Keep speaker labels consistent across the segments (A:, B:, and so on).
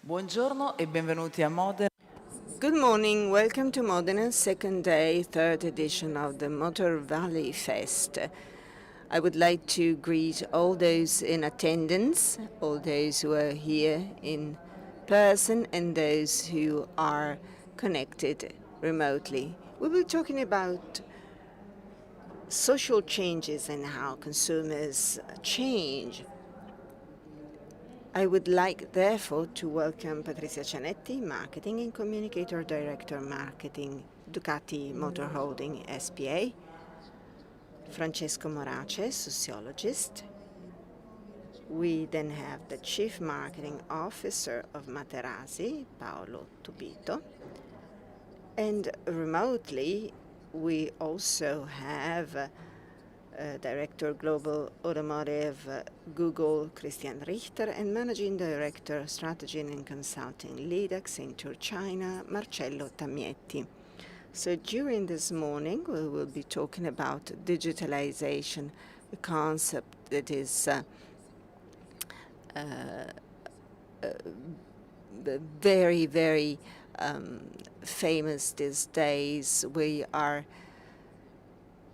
A: Buongiorno e benvenuti a Modena.
B: Good morning, welcome to Modena, second day, third edition of the Motor Valley Fest. I would like to greet all those in attendance, all those who are here in person and those who are connected remotely. We'll be talking about social changes and how consumers change. I would like, therefore, to welcome Patrizia Cianetti, Marketing and Communicator Director Marketing, Ducati Motor Holding SPA, Francesco Morace, Sociologist. We then have the Chief Marketing Officer of Materassi, Paolo Tubito. And remotely, we also have Director Global Automotive Google, Christian Richter, and Managing Director Strategy and Consulting Lead Accenture China, Marcello Tamietti. So during this morning, we will be talking about digitalization, a concept that is very, very famous these days. We are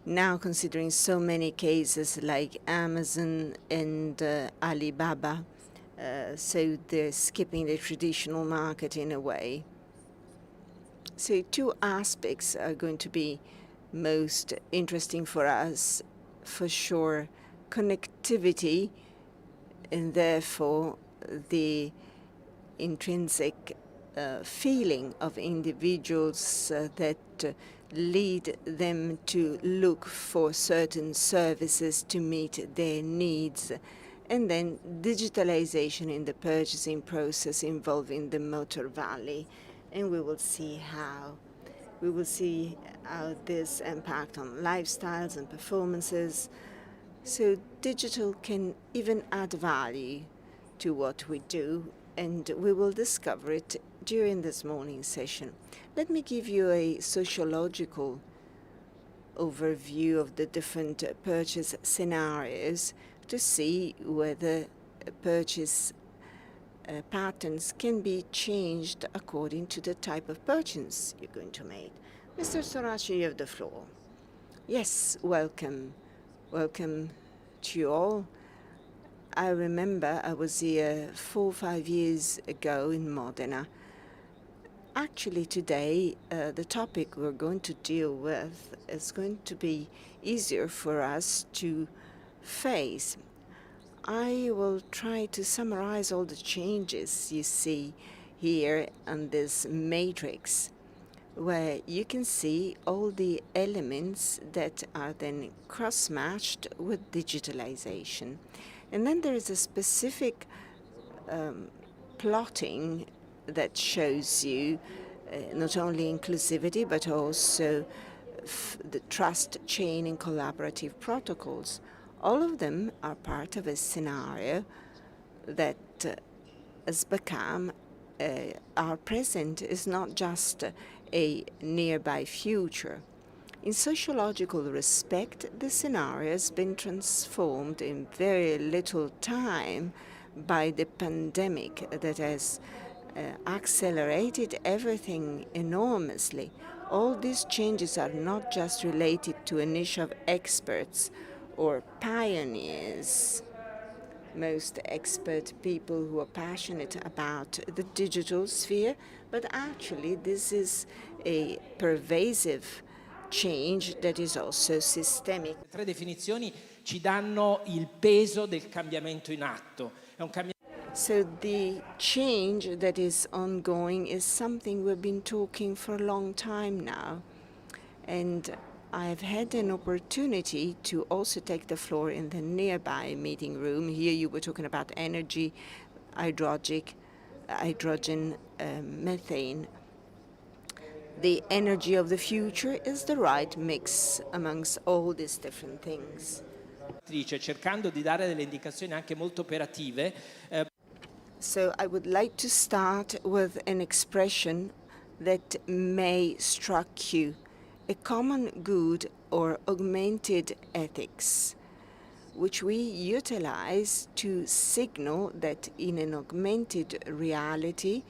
B: now considering so many cases like Amazon and Alibaba, so they're skipping the traditional market in a way. So two aspects are going to be most interesting for us, for sure, connectivity and therefore the intrinsic feeling of individuals that lead them to look for certain services to meet their needs, and then digitalization in the purchasing process involving the Motor Valley, and we will see how this impact on lifestyles and performances. So digital can even add value to what we do, and we will discover it during this morning session. Let me give you a sociological overview of the different purchase scenarios to see whether purchase patterns can be changed according to the type of purchase you're going to make. Mr. Soraci, you have the floor. Yes, welcome. Welcome to you all. I remember I was here 4 or 5 years ago in Modena. Actually, today, the topic we're going to deal with is going to be easier for us to face. I will try to summarize all the changes you see here on this matrix, where you can see all the elements that are then cross-matched with digitalization. And then there is a specific plotting that shows you not only inclusivity, but also the trust chain and collaborative protocols. All of them are part of a scenario that has become our present is not just a nearby future. In sociological respect, the scenario has been transformed in very little time by the pandemic that has accelerated everything enormously. All these changes are not just related to a niche of experts or pioneers, most expert people who are passionate about the digital sphere, but actually this is a pervasive change that is also systemic.
C: Tre definizioni ci danno il peso del cambiamento in atto. È un
B: So the change that is ongoing is something we've been talking for a long time now. And I've had an opportunity to also take the floor in the nearby meeting room. Here you were talking about energy, hydrogen, methane. The energy of the future is the right mix amongst all these different things.
C: Cercando di dare delle indicazioni anche molto operative.
B: So I would like to start with an expression that may strike you, a common good or augmented ethics. which we utilize to signal that in an augmented reality,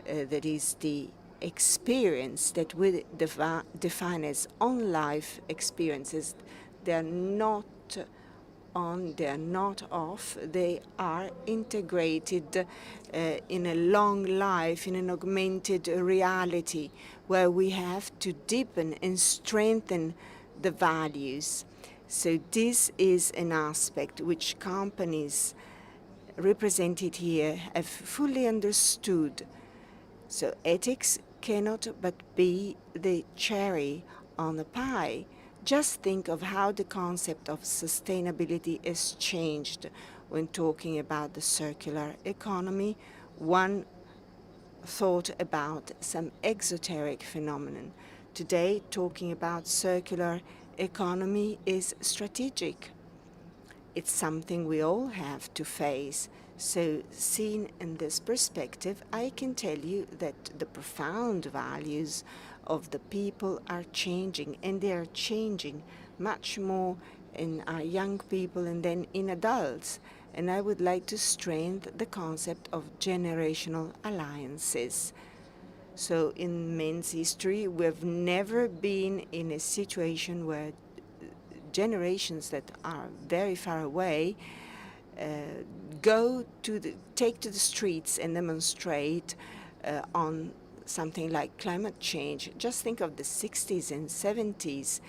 B: that is the experience that we define as on-life experiences, they're not on, they're not off, they are integrated in a long life, in an augmented reality, where we have to deepen and strengthen the values. So this is an aspect which companies represented here have fully understood. So ethics cannot but be the cherry on the pie. Just think of how the concept of sustainability has changed when talking about the circular economy. One thought about some exoteric phenomenon. Today, talking about circular economy is strategic. It's something we all have to face. So seen in this perspective, I can tell you that the profound values of the people are changing, and they are changing much more in our young people and then in adults. And I would like to strengthen the concept of generational alliances. So in men's history, we've never been in a situation where generations that are very far away take to the streets and demonstrate on something like climate change. Just think of the 60s and 70s.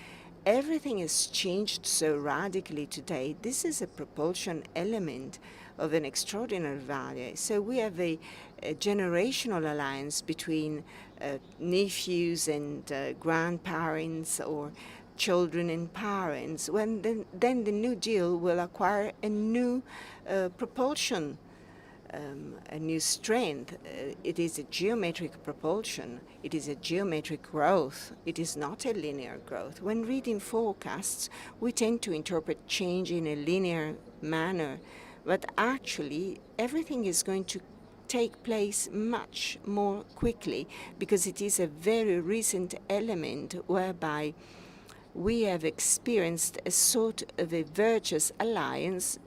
B: Everything has changed so radically today. This is a propulsion element of an extraordinary value. So we have a generational alliance between nephews and grandparents, or children and parents. When then the New Deal will acquire a new propulsion, a new strength. It is a geometric propulsion. It is a geometric growth. It is not a linear growth. When reading forecasts, we tend to interpret change in a linear manner, but actually everything is going to take place much more quickly, because it is a very recent element whereby we have experienced a sort of a virtuous alliance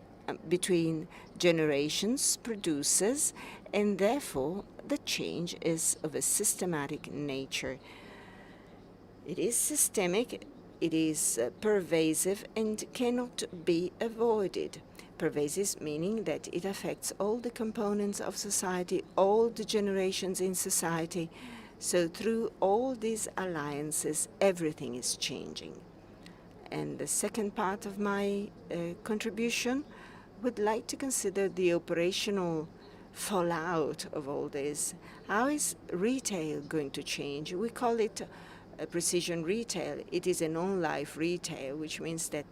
B: between generations, producers, and therefore the change is of a systematic nature. It is systemic, it is pervasive, and cannot be avoided. Pervasive meaning that it affects all the components of society, all the generations in society. So through all these alliances, everything is changing. And the second part of my contribution would like to consider the operational fallout of all this. How is retail going to change? We call it precision retail. It is an on-life retail, which means that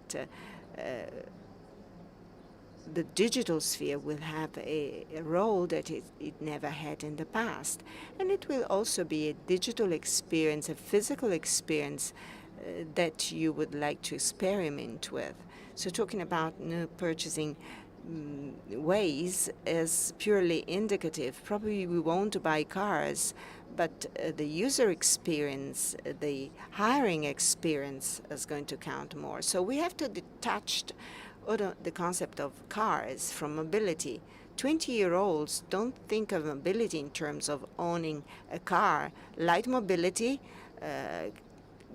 B: the digital sphere will have a role that it never had in the past. And it will also be a digital experience, a physical experience that you would like to experiment with. So talking about new purchasing ways is purely indicative. Probably we won't buy cars, but the user experience, the hiring experience is going to count more. So we have to detach the concept of cars from mobility. 20-year-olds don't think of mobility in terms of owning a car. Light mobility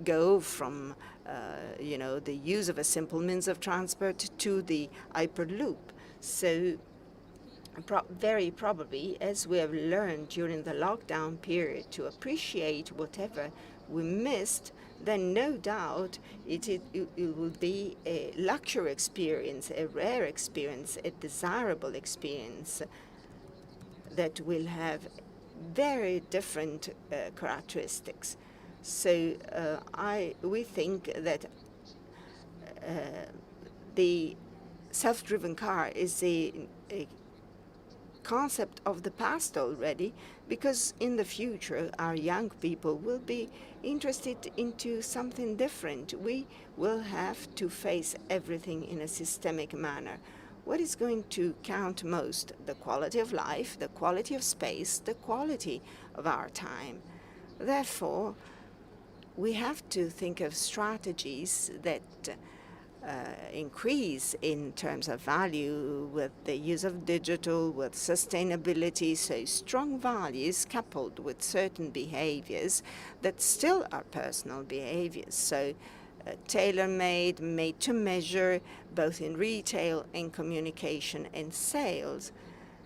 B: go from the use of a simple means of transport to the hyperloop. So very probably, as we have learned during the lockdown period to appreciate whatever we missed, then no doubt it will be a luxury experience, a rare experience, a desirable experience that will have very different characteristics. So we think that the self-driven car is a concept of the past already, because in the future our young people will be interested into something different. We will have to face everything in a systemic manner. What is going to count most? The quality of life, the quality of space, the quality of our time. Therefore, we have to think of strategies that increase in terms of value with the use of digital, with sustainability, so strong values coupled with certain behaviors that still are personal behaviors. So tailor-made, made to measure, both in retail and communication and sales.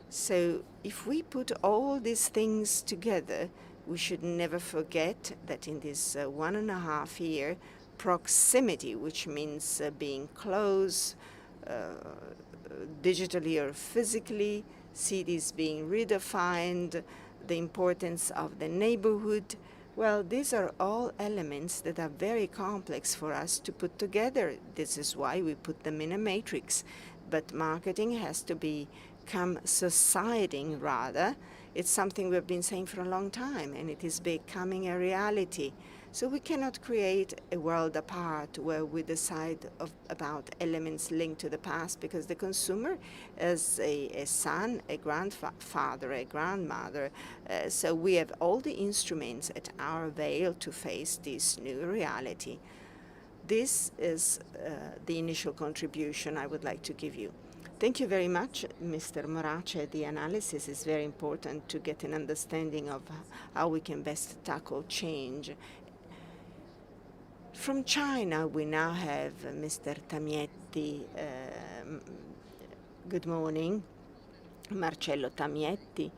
B: So if we put all these things together, we should never forget that in this 1.5 year, proximity, which means being close, digitally or physically, cities being redefined, the importance of the neighborhood. Well, these are all elements that are very complex for us to put together. This is why we put them in a matrix. But marketing has to become societing rather. It's something we've been saying for a long time, and it is becoming a reality. So we cannot create a world apart where we decide about elements linked to the past, because the consumer is a son, a grandfather, a grandmother. So we have all the instruments at our veil to face this new reality. This is the initial contribution I would like to give you. Thank you very much, Mr. Morace. The analysis is very important to get an understanding of how we can best tackle change. From China, we now have Mr. Tamietti. Good morning, Marcello Tamietti.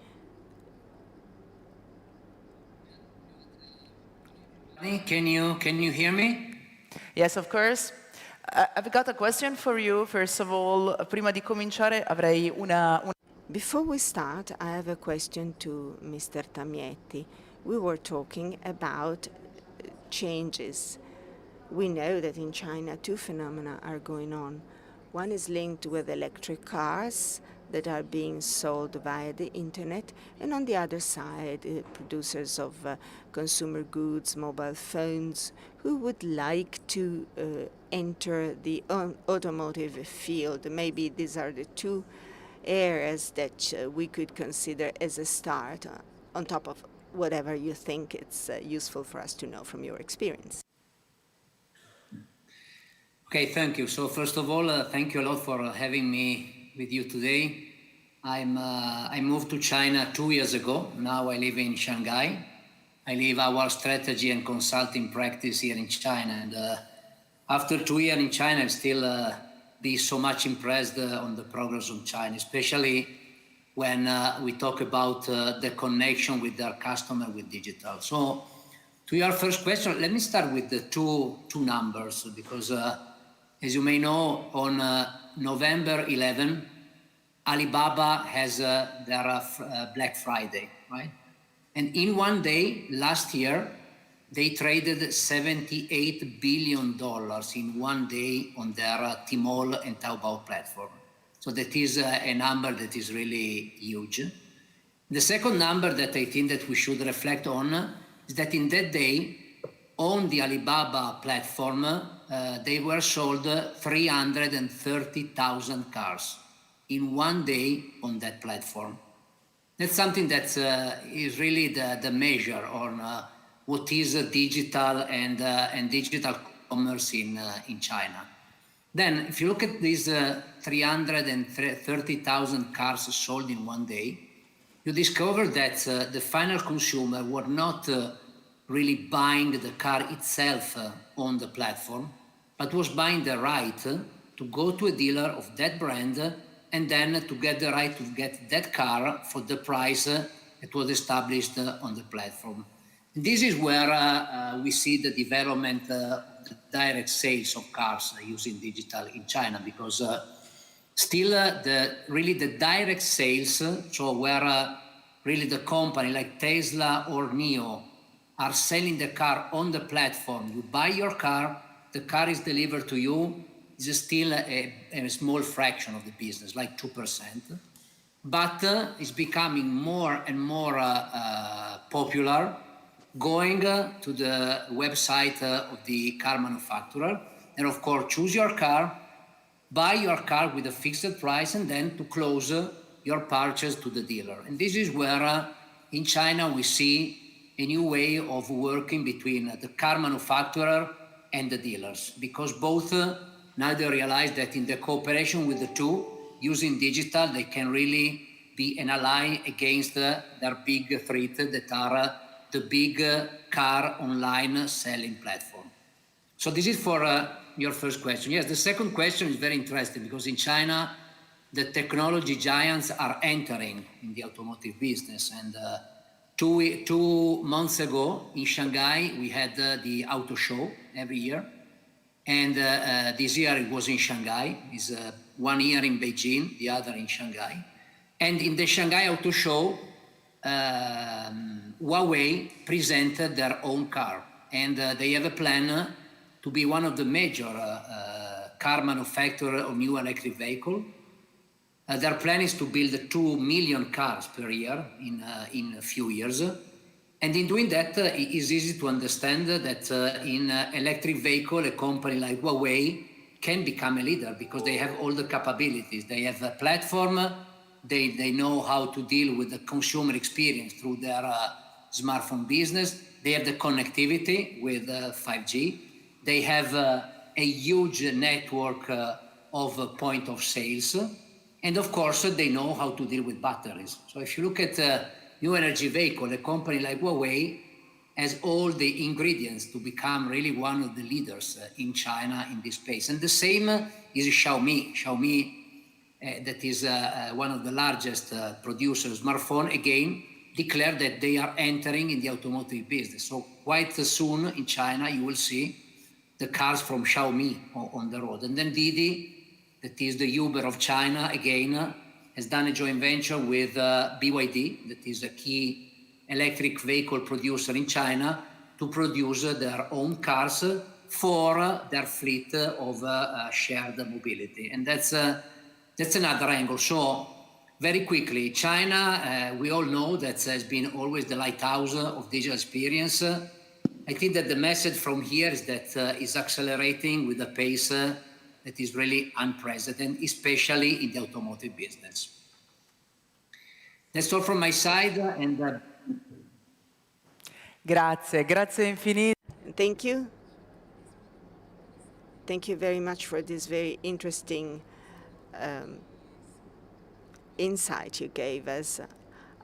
D: Can you hear me?
A: Yes, of course. I've got a question for you. First of all, prima di cominciare avrei una...
B: Before we start, I have a question to Mr. Tamietti. We were talking about changes. We know that in China, two phenomena are going on. One is linked with electric cars that are being sold via the internet, and on the other side, producers of consumer goods, mobile phones, who would like to enter the automotive field. Maybe these are the two areas that we could consider as a start, on top of whatever you think it's useful for us to know from your experience.
D: Okay, thank you. So first of all, thank you a lot for having me with you today. I moved to China 2 years ago. Now I live in Shanghai. I leave our strategy and consulting practice here in China. And after 2 years in China, I'm still be so much impressed on the progress of China, especially when we talk about the connection with their customer with digital. So to your first question, let me start with the two numbers, because as you may know, on November 11, Alibaba has their Black Friday, right? And in one day, last year, they traded $78 billion in one day on their Tmall and Taobao platform. So that is a number that is really huge. The second number that I think that we should reflect on is that in that day, on the Alibaba platform, they were sold 330,000 cars in one day on that platform. That's something that is really the measure on what is digital and digital commerce in China. Then, if you look at these 330,000 cars sold in one day, you discover that the final consumer were not really buying the car itself on the platform, but was buying the right to go to a dealer of that brand and then to get the right to get that car for the price that was established on the platform. And this is where we see the development of the direct sales of cars using digital in China, because still the direct sales, so where really the company like Tesla or NIO are selling the car on the platform. You buy your car, the car is delivered to you, is still a small fraction of the business, like 2%. But it's becoming more and more popular, going to the website of the car manufacturer, and of course choose your car, buy your car with a fixed price, and then to close your purchase to the dealer. And this is where in China we see a new way of working between the car manufacturer and the dealers, because both now they realize that in the cooperation with the two, using digital, they can really be an ally against their big threat that are the big car online selling platform. So this is for your first question. Yes, the second question is very interesting because in China, the technology giants are entering in the automotive business. And 2 months ago in Shanghai, we had the auto show every year. And this year it was in Shanghai. It's 1 year in Beijing, the other in Shanghai. And in the Shanghai Auto Show, Huawei presented their own car. And they have a plan to be one of the major car manufacturers of new electric vehicle. Their plan is to build 2 million cars per year in a few years. And in doing that, it is easy to understand that in electric vehicle, a company like Huawei can become a leader because they have all the capabilities. They have a platform, they know how to deal with the consumer experience through their smartphone business. They have the connectivity with 5G. They have a huge network of point of sales. And of course, they know how to deal with batteries. So if you look at new energy vehicle, a company like Huawei has all the ingredients to become really one of the leaders in China in this space. And the same is Xiaomi. Xiaomi, that is one of the largest producers of smartphone, again, declared that they are entering in the automotive business. So quite soon in China, you will see the cars from Xiaomi on the road. And then Didi, that is the Uber of China, again, has done a joint venture with BYD, that is a key electric vehicle producer in China, to produce their own cars for their fleet of shared mobility. And that's another angle. So very quickly, China, we all know that has been always the lighthouse of digital experience. I think that the message from here is that it's accelerating with a pace that is really unprecedented, especially in the automotive business. That's all from my side. And
A: Grazie, grazie infinito.
B: Thank you. Thank you very much for this very interesting insight you gave us.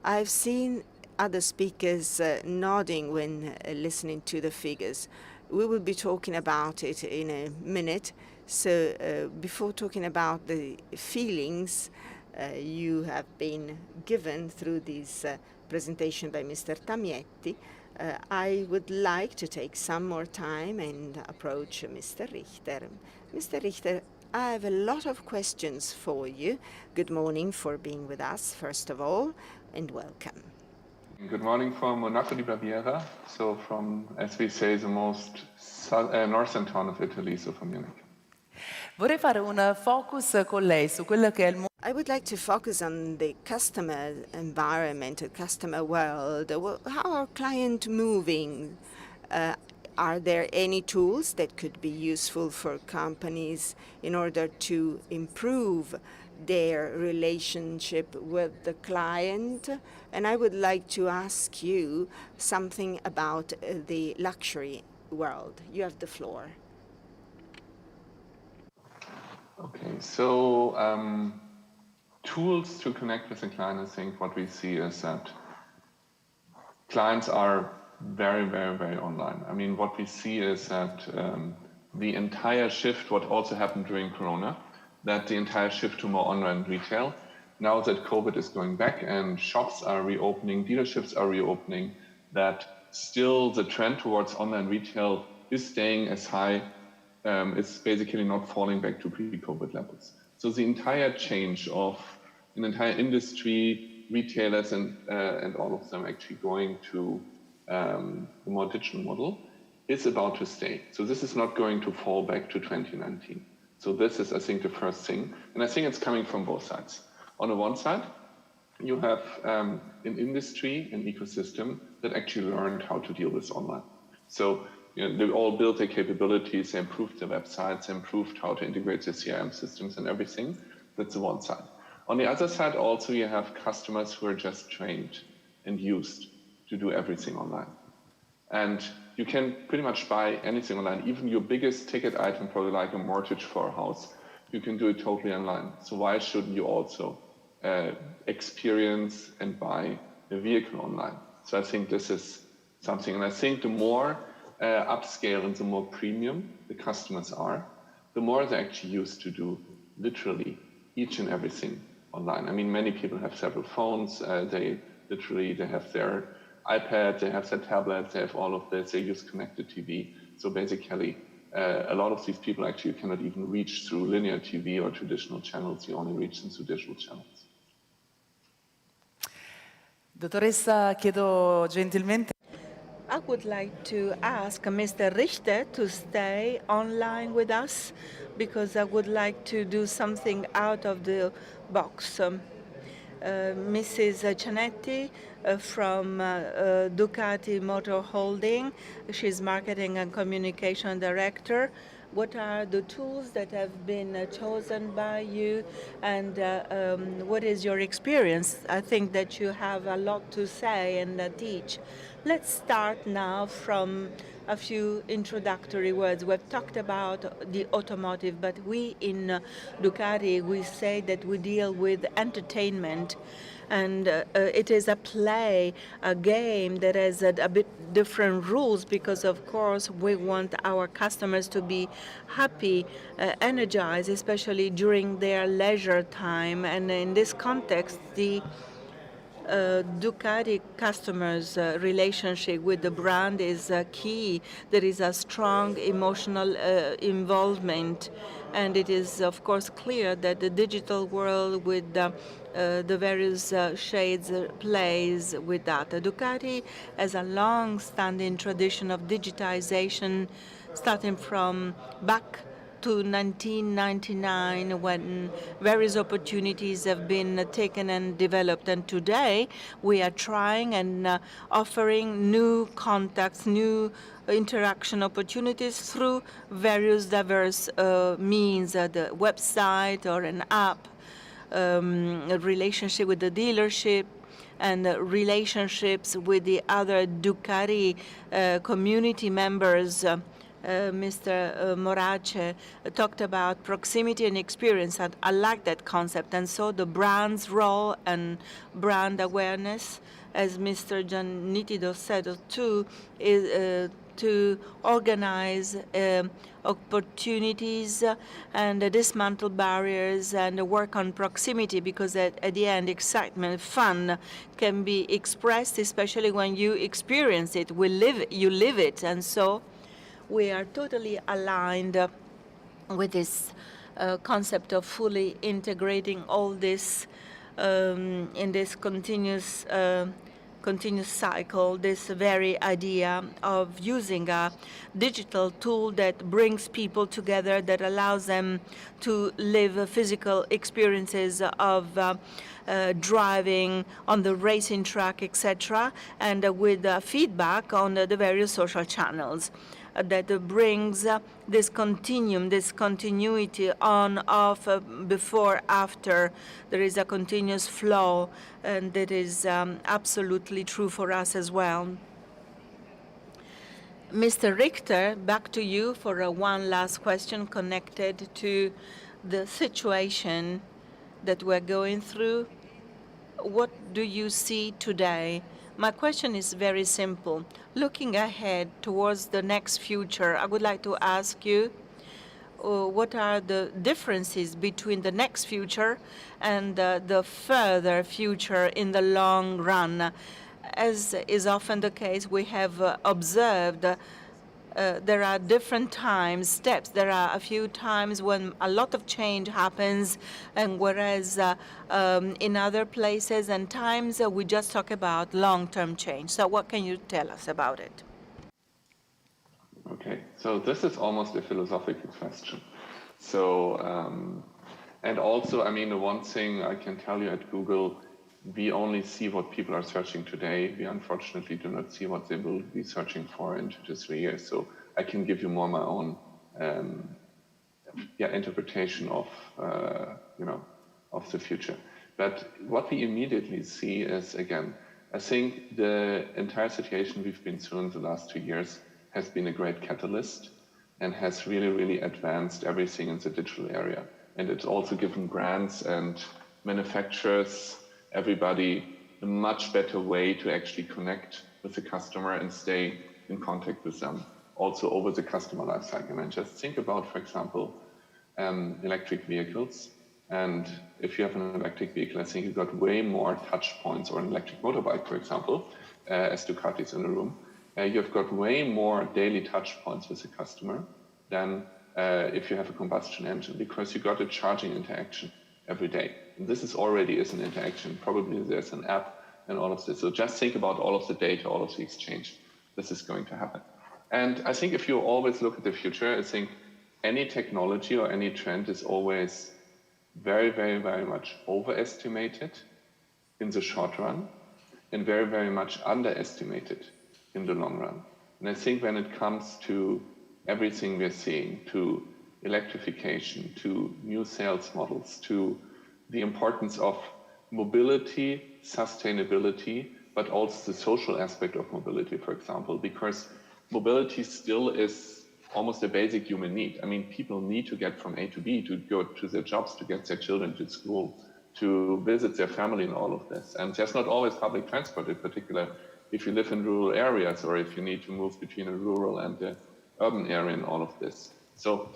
B: I've seen other speakers nodding when listening to the figures. We will be talking about it in a minute. So before talking about the feelings you have been given through this presentation by Mr. Tamietti, I would like to take some more time and approach Mr. Richter. Mr. Richter, I have a lot of questions for you. Good morning for being with us, first of all, and welcome.
E: Good morning from Monaco di Baviera, so from, as we say, the most northern town of Italy, so from Munich.
A: Vorrei fare un focus con lei su quello che è il
B: I would like to focus on the customer environment, the customer world. How are clients moving? Are there any tools that could be useful for companies in order to improve their relationship with the client? And I would like to ask you something about the luxury world. You have the floor.
E: Okay, so tools to connect with the client, I think what we see is that clients are very, very, very online. I mean, what we see is that the entire shift, what also happened during Corona, that the entire shift to more online retail, now that COVID is going back and shops are reopening, dealerships are reopening, that still the trend towards online retail is staying as high. It's basically not falling back to pre-COVID levels. So the entire change of an entire industry, retailers and all of them actually going to a more digital model is about to stay. So this is not going to fall back to 2019. So this is, I think, the first thing. And I think it's coming from both sides. On the one side, you have an industry, an ecosystem that actually learned how to deal with online. So they all built their capabilities, they improved their websites, they improved how to integrate their CRM systems and everything. That's the one side. On the other side, also, you have customers who are just trained and used to do everything online. And you can pretty much buy anything online, even your biggest ticket item, probably like a mortgage for a house. You can do it totally online. So why shouldn't you also experience and buy a vehicle online? So I think this is something, and I think the more upscale and the more premium the customers are, the more they're actually used to do literally each and everything online. I mean, many people have several phones. They have their iPad, they have their tablet, they have all of this. They use connected TV. So basically, a lot of these people actually cannot even reach through linear TV or traditional channels. You only reach them through digital channels.
A: Dottoressa, chiedo gentilmente.
F: I would like to ask Mr. Richter to stay online with us because I would like to do something out of the box. Mrs. Cianetti from Ducati Motor Holding, she's Marketing and Communication Director. What are the tools that have been chosen by you, and what is your experience? I think that you have a lot to say and teach. Let's start now from a few introductory words. We've talked about the automotive, but we in Ducati, we say that we deal with entertainment. And it is a play, a game that has a bit different rules because, of course, we want our customers to be happy, energized, especially during their leisure time. And in this context, the Ducati customers' relationship with the brand is key. There is a strong emotional involvement, and it is, of course, clear that the digital world with the various shades plays with that. Ducati has a long-standing tradition of digitization, starting from back to 1999, when various opportunities have been taken and developed. And today we are trying and offering new contacts, new interaction opportunities through various diverse means, the website or an app, a relationship with the dealership, and relationships with the other Ducati community members. Mr. Morace talked about proximity and experience, and I like that concept. And so the brand's role and brand awareness, as Mr. Giannitido said too, is to organize opportunities and dismantle barriers and work on proximity, because at the end, excitement, fun can be expressed, especially when you experience it. You live it, and so we are totally aligned with this concept of fully integrating all this in this continuous cycle, this very idea of using a digital tool that brings people together, that allows them to live physical experiences of driving on the racing track, etc., and with feedback on the various social channels. That brings this continuum, this continuity on, off, before, after. There is a continuous flow, and that is absolutely true for us as well. Mr. Richter, back to you for one last question connected to the situation that we're going through. What do you see today? My question is very simple. Looking ahead towards the next future, I would like to ask you, what are the differences between the next future and the further future in the long run? As is often the case, we have observed there are different times, steps. There are a few times when a lot of change happens, and whereas in other places and times we just talk about long-term change. So what can you tell us about it?
E: Okay, so this is almost a philosophical question. So, and also, I mean, the one thing I can tell you at Google, we only see what people are searching today. We unfortunately do not see what they will be searching for in 2 to 3 years. So I can give you more my own interpretation of of the future. But what we immediately see is, again, I think the entire situation we've been through in the last 2 years has been a great catalyst and has really, really advanced everything in the digital area. And it's also given brands and manufacturers, everybody, a much better way to actually connect with the customer and stay in contact with them, also over the customer lifecycle. And just think about, for example, electric vehicles. And if you have an electric vehicle, I think you've got way more touch points, or an electric motorbike, for example, as Ducati's in the room. You've got way more daily touch points with the customer than if you have a combustion engine, because you got a charging interaction every day. And this is already is an interaction. Probably there's an app and all of this. So just think about all of the data, all of the exchange. This is going to happen. And I think if you always look at the future, I think any technology or any trend is always very, very, very much overestimated in the short run and very, very much underestimated in the long run. And I think when it comes to everything we're seeing, to electrification, to new sales models, to the importance of mobility, sustainability, but also the social aspect of mobility, for example, because mobility still is almost a basic human need. I mean, people need to get from A to B, to go to their jobs, to get their children to school, to visit their family and all of this. And there's not always public transport, in particular, if you live in rural areas or if you need to move between a rural and the urban area and all of this. So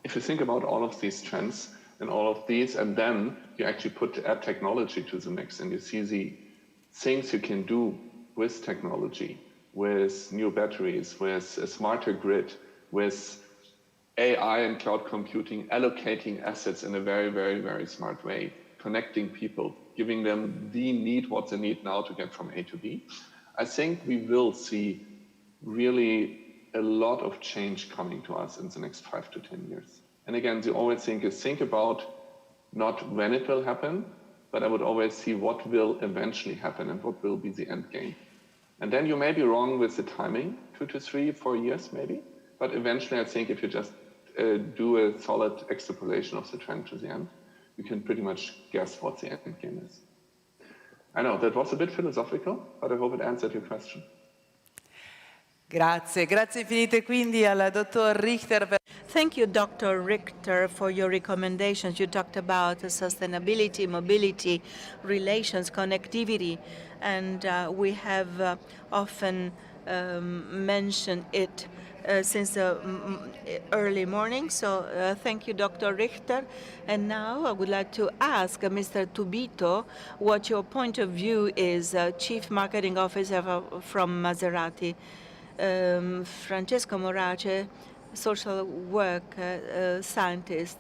E: if you think about all of these trends and all of these, and then you actually add technology to the mix and you see the things you can do with technology, with new batteries, with a smarter grid, with AI and cloud computing, allocating assets in a very, very, very smart way, connecting people, giving them the need, what they need now to get from A to B. I think we will see really a lot of change coming to us in the next 5 to 10 years. And again, the always thing is think about not when it will happen, but I would always see what will eventually happen and what will be the end game. And then you may be wrong with the timing, 2 to 3, 4 years maybe, but eventually I think if you just do a solid extrapolation of the trend to the end, you can pretty much guess what the end game is. I know that was a bit philosophical, but I hope it answered your question.
A: Grazie, grazie infinite quindi al dottor Richter per...
F: Thank you, Dr. Richter, for your recommendations. You talked about sustainability, mobility, relations, connectivity, and we have often mentioned it since the early morning. So thank you, Dr. Richter. And now I would like to ask Mr. Tubito what your point of view is, Chief Marketing Officer from Maserati. Francesco Morace, social work scientist,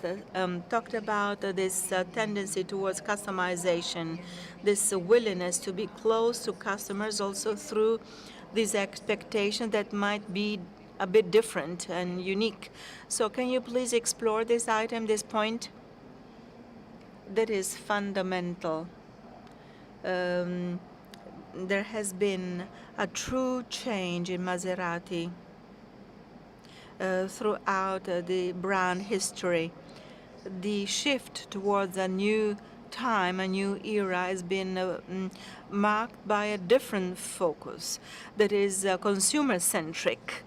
F: talked about this tendency towards customization, this willingness to be close to customers also through this expectation that might be a bit different and unique. So can you please explore this item, this point? That is fundamental. There has been a true change in Maserati throughout the brand history. The shift towards a new time, a new era, has been marked by a different focus that is consumer-centric,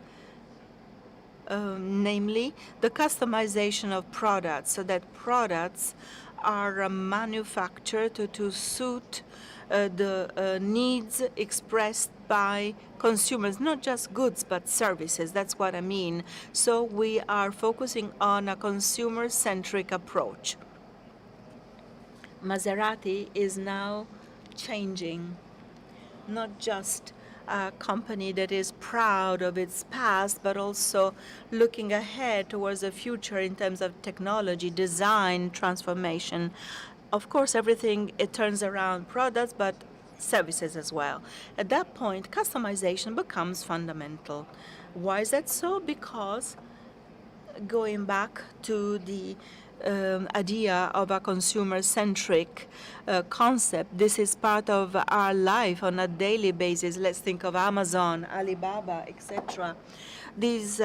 F: namely the customization of products, so that products are manufactured to suit the needs expressed by consumers, not just goods, but services. That's what I mean. So we are focusing on a consumer-centric approach. Maserati is now changing, not just a company that is proud of its past, but also looking ahead towards the future in terms of technology, design, transformation. Of course, everything, it turns around products, but services as well. At that point, customization becomes fundamental. Why is that so? Because going back to the idea of a consumer-centric concept, this is part of our life on a daily basis. Let's think of Amazon, Alibaba, etc. These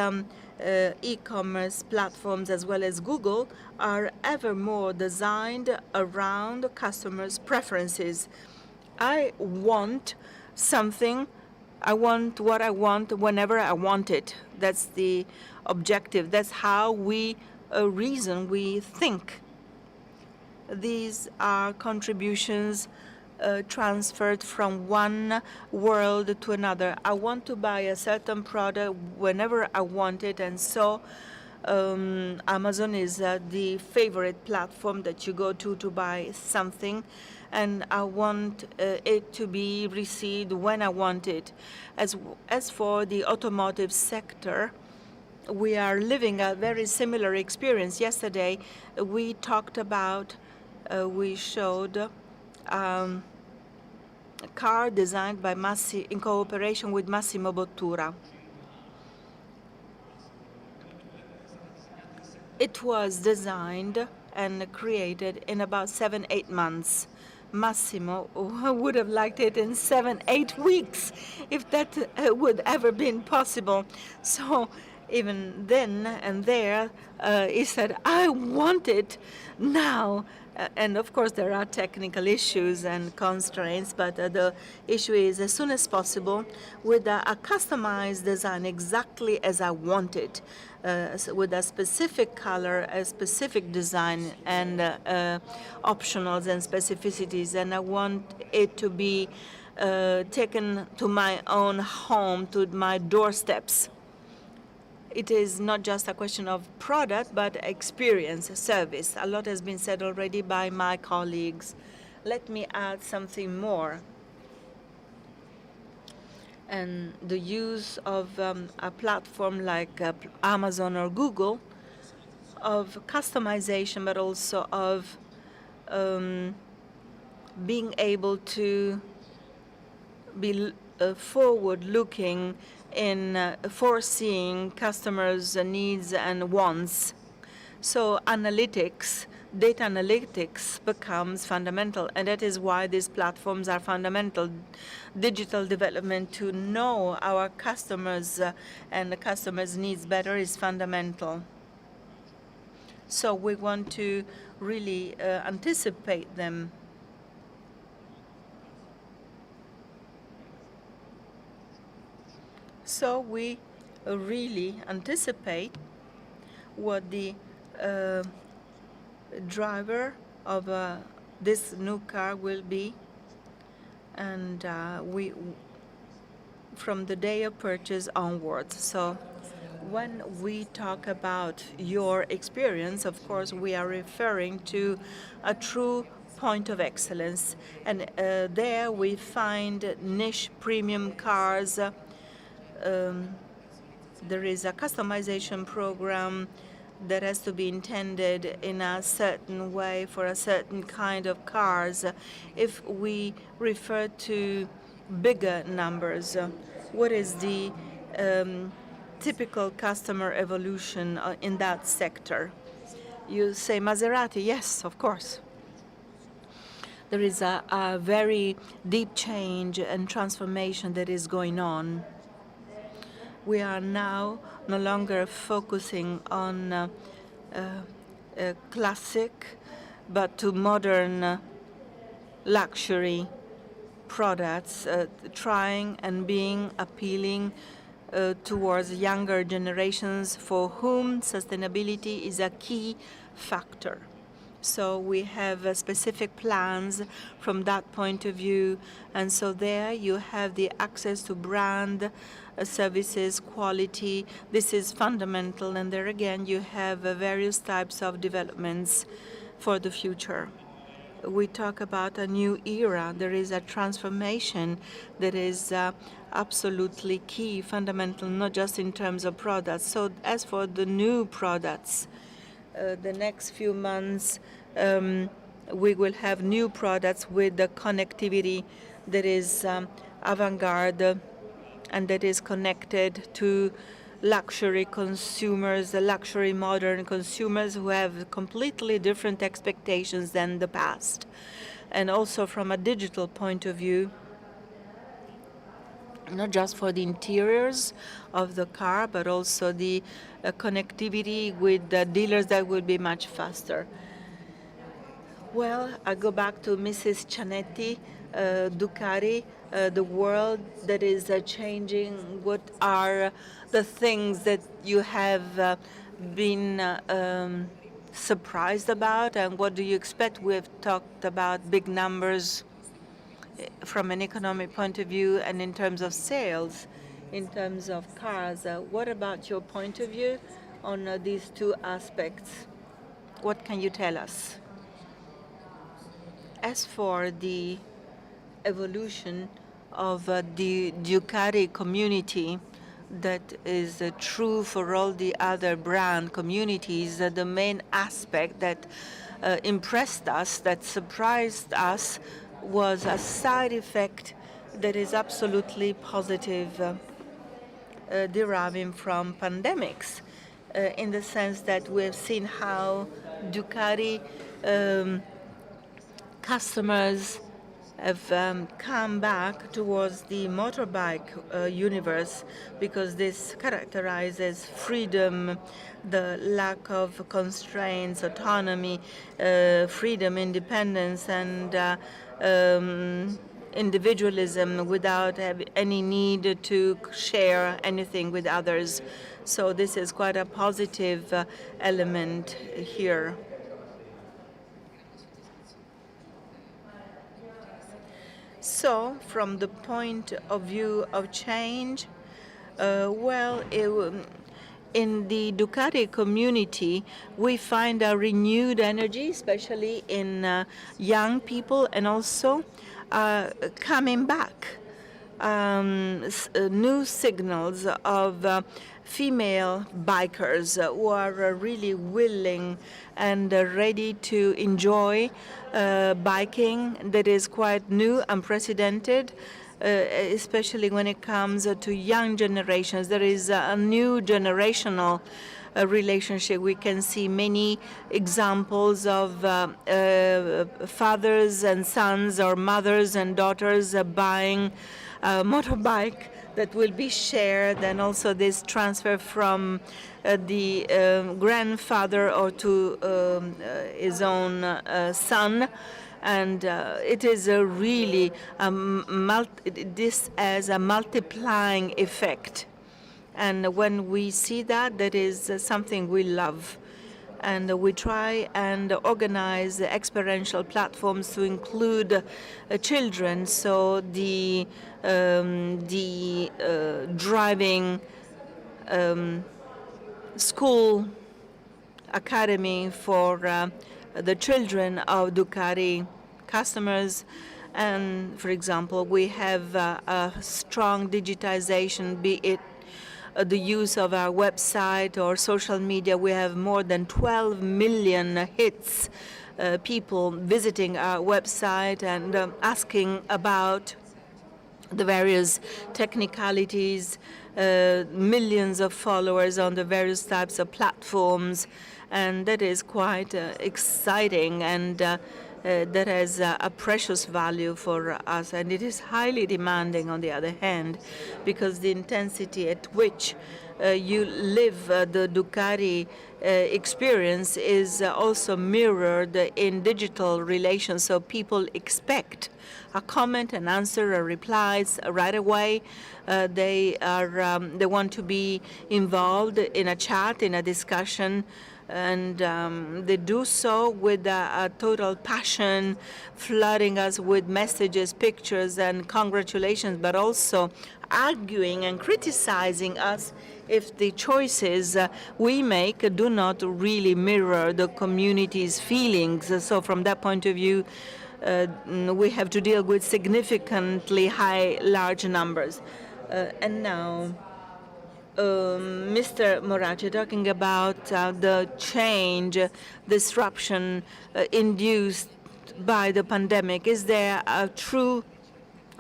F: e-commerce platforms, as well as Google, are ever more designed around customers' preferences. I want something I want what I want whenever I want it. That's the objective. That's how we reason, we think. These are contributions transferred from one world to another. I want to buy a certain product whenever I want it, and so Amazon is the favorite platform that you go to buy something, and I want it to be received when I want it. As for the automotive sector, we are living a very similar experience. Yesterday, we talked about, we showed a car designed by in cooperation with Massimo Bottura. It was designed and created in about 7-8 months. Massimo would have liked it in 7-8 weeks, if that would ever been possible. So even then and there, he said, I want it now. And of course, there are technical issues and constraints, but the issue is as soon as possible with a customized design exactly as I want it, with a specific color, a specific design, and optionals and specificities. And I want it to be taken to my own home, to my doorsteps. It is not just a question of product, but experience, service. A lot has been said already by my colleagues. Let me add something more. And the use of a platform like Amazon or Google, of customization, but also of being able to be forward-looking in foreseeing customers' needs and wants. So analytics, data analytics becomes fundamental, and that is why these platforms are fundamental. Digital development to know our customers and the customers' needs better is fundamental. So we want to really anticipate them. So we really anticipate what the driver of this new car will be, and we from the day of purchase onwards. So when we talk about your experience, of course, we are referring to a true point of excellence, and there we find niche premium cars. There is a customization program that has to be intended in a certain way for a certain kind of cars. If we refer to bigger numbers, what is the typical customer evolution in that sector? You say Maserati, yes, of course. There is a very deep change and transformation that is going on. We are now no longer focusing on classic, but to modern luxury products, trying and being appealing towards younger generations for whom sustainability is a key factor. So we have specific plans from that point of view, and so there you have the access to brand, services, quality. This is fundamental, and there again you have various types of developments for the future. We talk about a new era. There is a transformation that is absolutely key, fundamental, not just in terms of products. So as for the new products, the next few months we will have new products with the connectivity that is avant-garde and that is connected to luxury consumers, the luxury modern consumers who have completely different expectations than the past. And also from a digital point of view, not just for the interiors of the car, but also the connectivity with the dealers that will be much faster. Well, I go back to Mrs. Cianetti. Ducati, the world that is changing? What are the things that you have been surprised about, and what do you expect? We've talked about big numbers from an economic point of view and in terms of sales, in terms of cars. What about your point of view on these two aspects? What can you tell us? As for the evolution of the Ducati community, that is true for all the other brand communities, the main aspect that impressed us, that surprised us, was a side effect that is absolutely positive, deriving from pandemics, in the sense that we have seen how Ducati customers have come back towards the motorbike universe, because this characterizes freedom, the lack of constraints, autonomy, freedom, independence, and individualism without any need to share anything with others. So this is quite a positive element here. So, from the point of view of change, in the Ducati community, we find a renewed energy, especially in young people, and also coming back. New signals of female bikers who are really willing and ready to enjoy biking that is quite new, unprecedented, especially when it comes to young generations. There is a new generational relationship. We can see many examples of fathers and sons, or mothers and daughters buying a motorbike that will be shared, and also this transfer from the grandfather or to his own son. And it is really this as a multiplying effect. And when we see that, that is something we love. And we try and organize experiential platforms to include children. So the driving school academy for the children of Ducati customers. And for example, we have a strong digitization, be it the use of our website or social media. We have more than 12 million hits, people visiting our website and asking about the various technicalities, millions of followers on the various types of platforms, and that is quite exciting, and that has a precious value for us. And it is highly demanding, on the other hand, because the intensity at which you live the Ducati experience is also mirrored in digital relations. So people expect a comment, an answer, a replies right away. They want to be involved in a chat, in a discussion, and they do so with a total passion, flooding us with messages, pictures, and congratulations, but also arguing and criticizing us if the choices we make do not really mirror the community's feelings. So from that point of view, we have to deal with significantly large numbers. And now, Mr. Morace, talking about the change, disruption induced by the pandemic, is there a true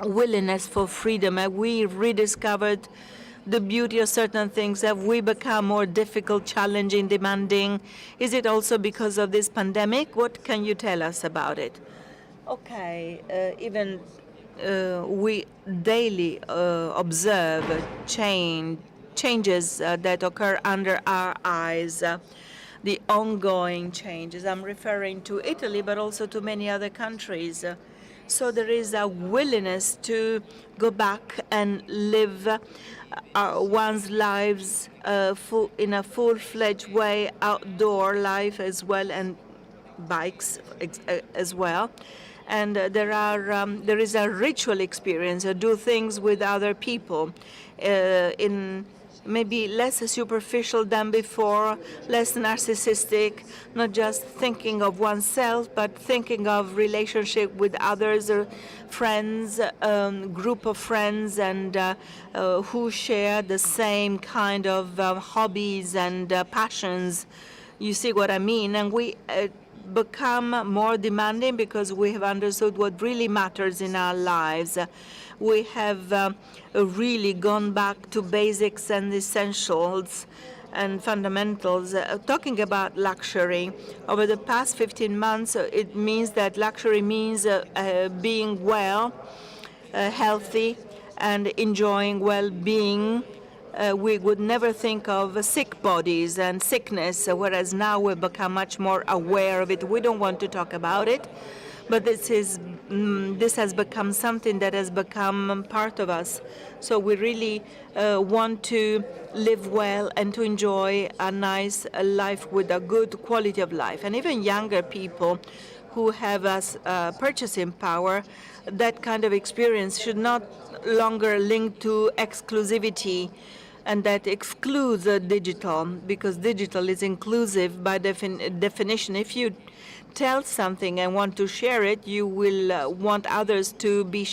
F: willingness for freedom? Have we rediscovered the beauty of certain things? Have we become more difficult, challenging, demanding? Is it also because of this pandemic? What can you tell us about it? Okay, even we daily observe changes that occur under our eyes, the ongoing changes. I'm referring to Italy, but also to many other countries. So there is a willingness to go back and live one's lives in a full-fledged way, outdoor life as well, and bikes as well. And there is a ritual experience, do things with other people in maybe less superficial than before, less narcissistic, not just thinking of oneself, but thinking of relationship with others, or friends, group of friends, and who share the same kind of hobbies and passions. You see what I mean? And we become more demanding because we have understood what really matters in our lives. We have really gone back to basics and essentials and fundamentals. Talking about luxury, over the past 15 months, it means that luxury means being well, healthy, and enjoying well-being. We would never think of sick bodies and sickness, whereas now we've become much more aware of it. We don't want to talk about it, but this has become something that has become part of us. So we really want to live well and to enjoy a nice life with a good quality of life. And even younger people who have purchasing power, that kind of experience should not longer link to exclusivity, and that excludes digital, because digital is inclusive by definition. If you tell something and want to share it, you will want others to be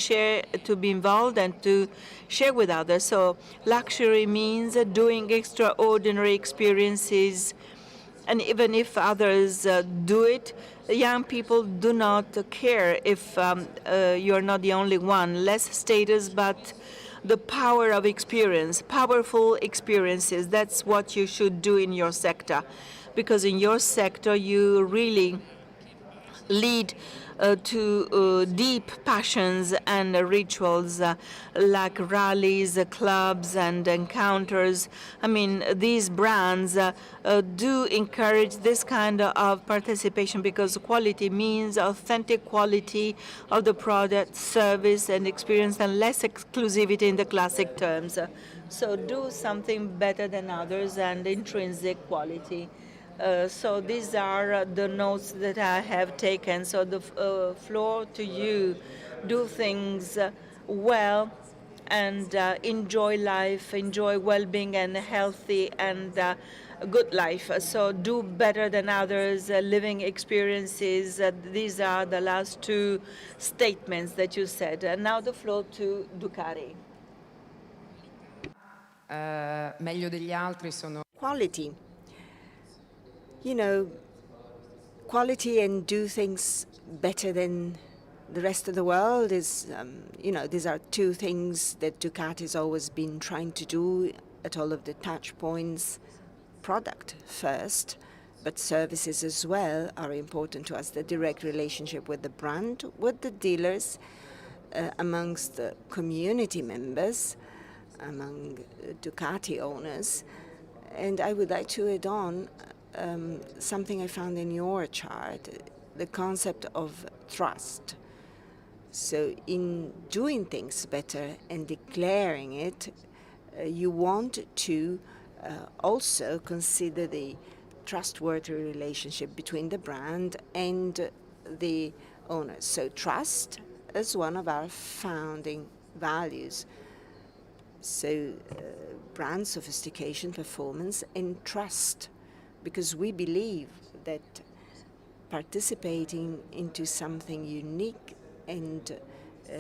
F: involved and to share with others. So luxury means doing extraordinary experiences, and even if others do it, young people do not care if you're not the only one. Less status, but the power of experience, powerful experiences. That's what you should do in your sector, because in your sector you really lead to deep passions and rituals like rallies, clubs, and encounters. I mean, these brands do encourage this kind of participation, because quality means authentic quality of the product, service, and experience, and less exclusivity in the classic terms. So do something better than others and intrinsic quality. So these are the notes that I have taken. So the floor to you. Do things well and enjoy life, enjoy well-being and healthy and good life. So do better than others, living experiences. These are the last two statements that you said. And now the floor to Ducati.
G: Meglio degli altri sono...
B: Quality. You know, quality and do things better than the rest of the world is, you know, these are two things that Ducati's always been trying to do at all of the touch points. Product first, but services as well are important to us. The direct relationship with the brand, with the dealers, amongst the community members, among Ducati owners. And I would like to add on something I found in your chart, the concept of trust. So in doing things better and declaring it, you want to also consider the trustworthy relationship between the brand and the owners. So trust is one of our founding values. So brand sophistication, performance, and trust, because we believe that participating into something unique and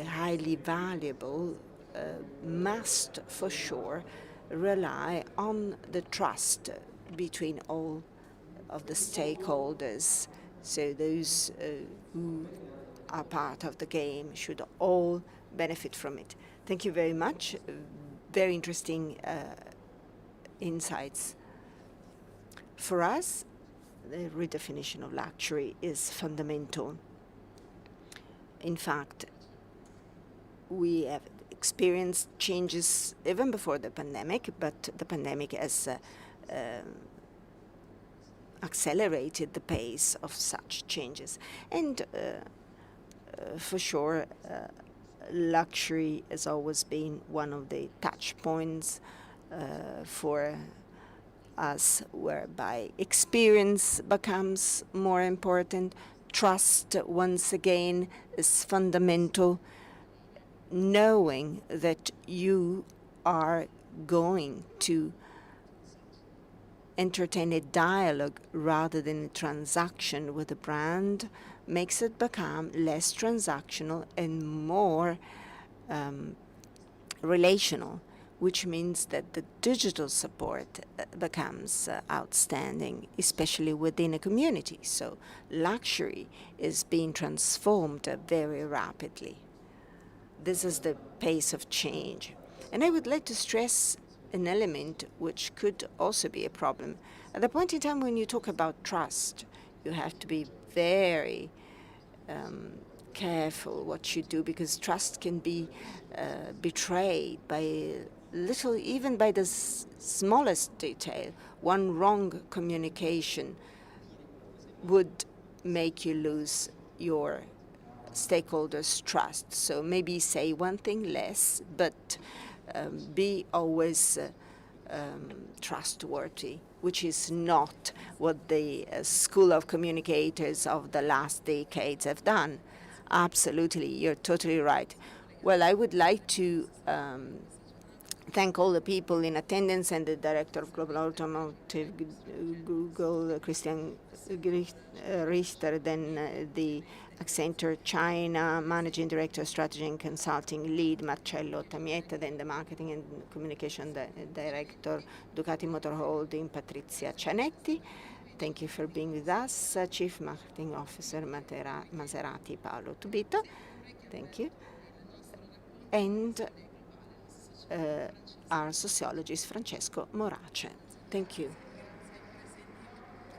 B: highly valuable must for sure rely on the trust between all of the stakeholders. So those who are part of the game should all benefit from it. Thank you very much. Very interesting insights. For us, the redefinition of luxury is fundamental. In fact, we have experienced changes even before the pandemic, but the pandemic has accelerated the pace of such changes. And For sure, luxury has always been one of the touch points for us, whereby experience becomes more important. Trust, once again, is fundamental. Knowing that you are going to entertain a dialogue rather than a transaction with a brand makes it become less transactional and more relational, which means that the digital support becomes outstanding, especially within a community. So luxury is being transformed very rapidly. This is the pace of change. And I would like to stress an element which could also be a problem. At the point in time when you talk about trust, you have to be very careful what you do, because trust can be betrayed by little, even by the smallest detail. One wrong communication would make you lose your stakeholders' trust. So maybe say one thing less, but be always trustworthy, which is not what the School of Communicators of the last decades have done. Absolutely, you're totally right. Well, I would like to thank all the people in attendance and the Director of Global Automotive Google, Christian Richter, then the Accenture China Managing Director, Strategy and Consulting Lead, Marcello Tamietta, then the Marketing and Communication Director, Ducati Motor Holding, Patrizia Cianetti. Thank you for being with us. Chief Marketing Officer, Maserati, Paolo Tubito. Thank you. And our sociologist, Francesco Morace. Thank you.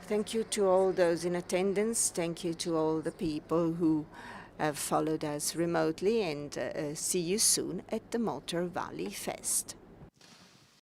B: Thank you to all those in attendance. Thank you to all the people who have followed us remotely, and see you soon at the Motor Valley Fest.